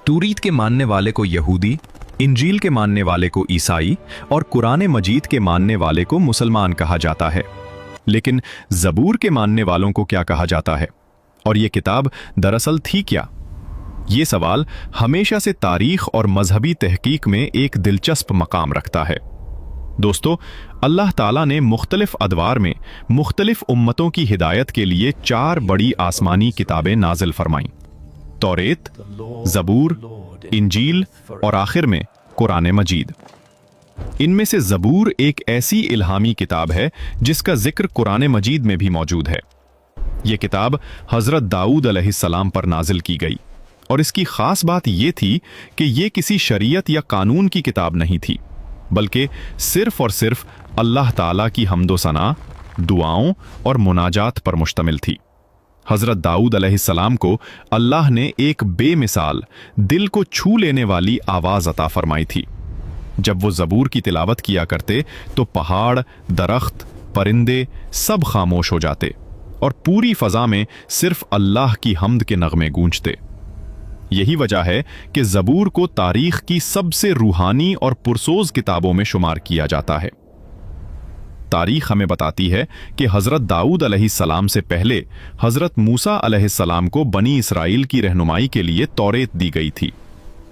तौरीत के मानने वाले को यहूदी, इंजील के मानने वाले को ईसाई और कुरान मजीद के मानने वाले को मुसलमान कहा जाता है। लेकिन ज़बूर के मानने वालों को क्या कहा जाता है, और ये किताब दरअसल थी क्या? ये सवाल हमेशा से तारीख और मजहबी तहकीक में एक दिलचस्प मकाम रखता है। दोस्तों, अल्लाह ताला ने मुख्तलिफ अदवार में मुख्तलिफ उम्मतों की हिदायत के लिए 4 बड़ी आसमानी किताबें नाजिल फरमाईं: तौरेत, ज़बूर, इंजील और आखिर में कुरान मजीद। इनमें से ज़बूर एक ऐसी इल्हामी किताब है जिसका जिक्र कुरान मजीद में भी मौजूद है। यह किताब हज़रत दाऊद अलैहिस्सलाम पर नाजिल की गई, और इसकी खास बात यह थी कि यह किसी शरीयत या कानून की किताब नहीं थी, बल्कि सिर्फ और सिर्फ अल्लाह ताला की हम्दो सना, दुआओं और मुनाजात पर मुश्तमिल थी। हज़रत दाऊद अलैहिस्सलाम को अल्लाह ने एक बेमिसाल, दिल को छू लेने वाली आवाज़ अता फरमाई थी। जब वो ज़बूर की तिलावत किया करते तो पहाड़, दरख्त, परिंदे सब खामोश हो जाते और पूरी फ़ज़ा में सिर्फ अल्लाह की हम्द के नगमे गूंजते। यही वजह है कि ज़बूर को तारीख की सबसे रूहानी और पुरसोज किताबों में शुमार किया जाता है। तारीख हमें बताती है कि हज़रत दाऊद अलैहिस्सलाम से पहले हज़रत मूसा अलैहिस्सलाम को बनी इसराइल की रहनुमाई के लिए तौरेत दी गई थी।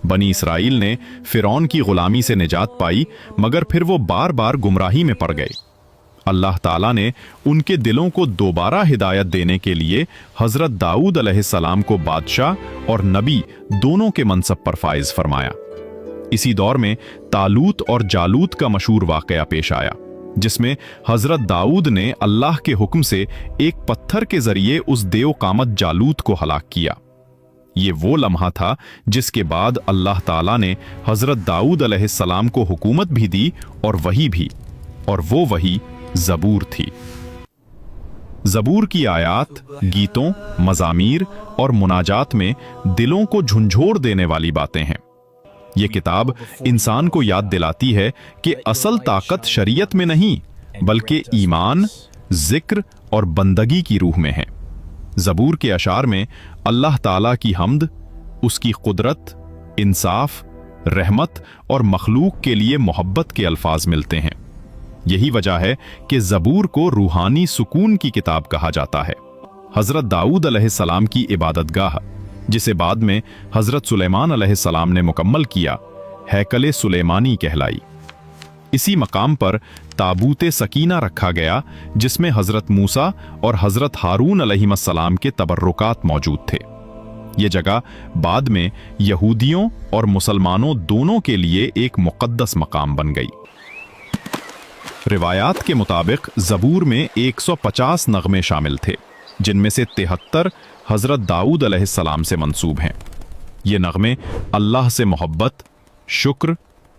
बनी इसराइल ने फ़िरौन की गुलामी से निजात पाई, मगर फिर वो बार बार गुमराही में पड़ गए। अल्लाह ताला ने उनके दिलों को दोबारा हिदायत देने के लिए हज़रत दाऊद अलैहिस्सलाम को बादशाह और नबी दोनों के मनसब पर फाइज फरमाया। इसी दौर में तालूत और जालूत का मशहूर वाक़या पेश आया, जिसमें हज़रत दाऊद ने अल्लाह के हुक्म से एक पत्थर के जरिए उस देवकामत जालूत को हलाक किया। ये वो लम्हा था जिसके बाद अल्लाह ताला ने हज़रत दाऊद अलैहिस्सलाम को हुकूमत भी दी, और वही भी, और वो वही ज़बूर थी। ज़बूर की आयात, गीतों, मज़ामीर और मुनाजात में दिलों को झुंझोड़ देने वाली बातें हैं। ये किताब इंसान को याद दिलाती है कि असल ताकत शरीयत में नहीं, बल्कि ईमान, जिक्र और बंदगी की रूह में है। ज़बूर के अशार में अल्लाह ताला की हम्द, उसकी कुदरत, इंसाफ, रहमत और मखलूक के लिए मोहब्बत के अल्फाज मिलते हैं। यही वजह है कि ज़बूर को रूहानी सुकून की किताब कहा जाता है। हज़रत दाऊद अलैहिस्सलाम की इबादतगाह, जिसे बाद में हज़रत सुलेमान अलैहिस्सलाम ने मुकम्मल किया, हैकले सुलेमानी कहलाई। इसी मकाम पर ताबूत सकीना रखा गया, जिसमें हज़रत मूसा और हज़रत हारून अलैहिस्सलाम के तबर्रुकात मौजूद थे। ये जगह बाद में यहूदियों और मुसलमानों दोनों के लिए एक मुक़द्दस मकाम बन गई। रिवायात के मुताबिक ज़बूर में 150 नगमे शामिल थे, जिनमें से 73 हज़रत दाऊद अलैहिस्सलाम से मंसूब हैं। ये नगमे अल्लाह से मोहब्बत, शुक्र,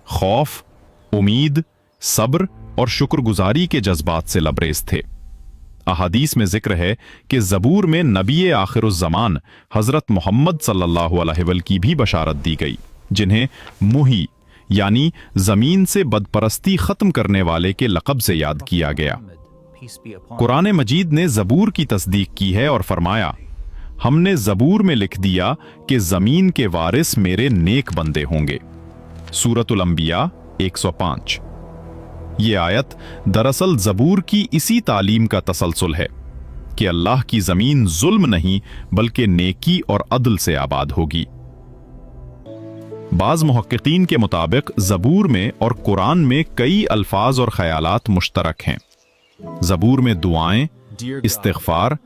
खौफ, उम्मीद, सब्र और शुक्रगुजारी के जज्बात से लबरेज थे। अहादीस में जिक्र है कि ज़बूर में नबी आखिरुज़्ज़मान हज़रत मोहम्मद सल्लल्लाहु अलैहि वसल्लम की भी बशारत दी गई, जिन्हें मुही यानी ज़मीन से बदपरस्ती ख़त्म करने वाले के लक़ब से याद किया गया। कुरान मजीद ने ज़बूर की तस्दीक की है और फरमाया, हमने ज़बूर में लिख दिया कि ज़मीन के वारिस मेरे नेक बंदे होंगे। सूरतुल अंबिया 105। ये आयत दरअसल ज़बूर की इसी तालीम का तसलसल है कि अल्लाह की ज़मीन जुल्म नहीं बल्कि नेकी और अदल से आबाद होगी। बाज़ मुहक्किकीन के मुताबिक ज़बूर में और कुरान में कई अल्फाज और ख़यालात मुश्तरक हैं। ज़बूर में दुआएं, इस्तिग़फ़ार,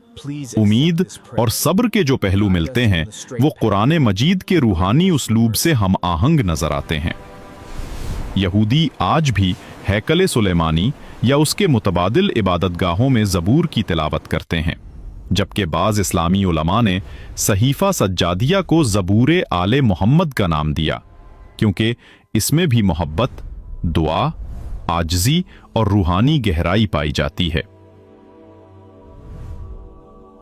उम्मीद और सब्र के जो पहलू मिलते हैं, वो कुरान मजीद के रूहानी उसलूब से हम आहंग नजर आते हैं। यहूदी आज भी हैकले सुलेमानी या उसके मुतबादिल इबादतगाहों में ज़बूर की तिलावत करते हैं, जबकि बाज़ इस्लामी उलमा ने सहीफ़ा सज्जादिया को ज़बूर आले मोहम्मद का नाम दिया, क्योंकि इसमें भी मोहब्बत, दुआ, आजजी और रूहानी गहराई पाई जाती है।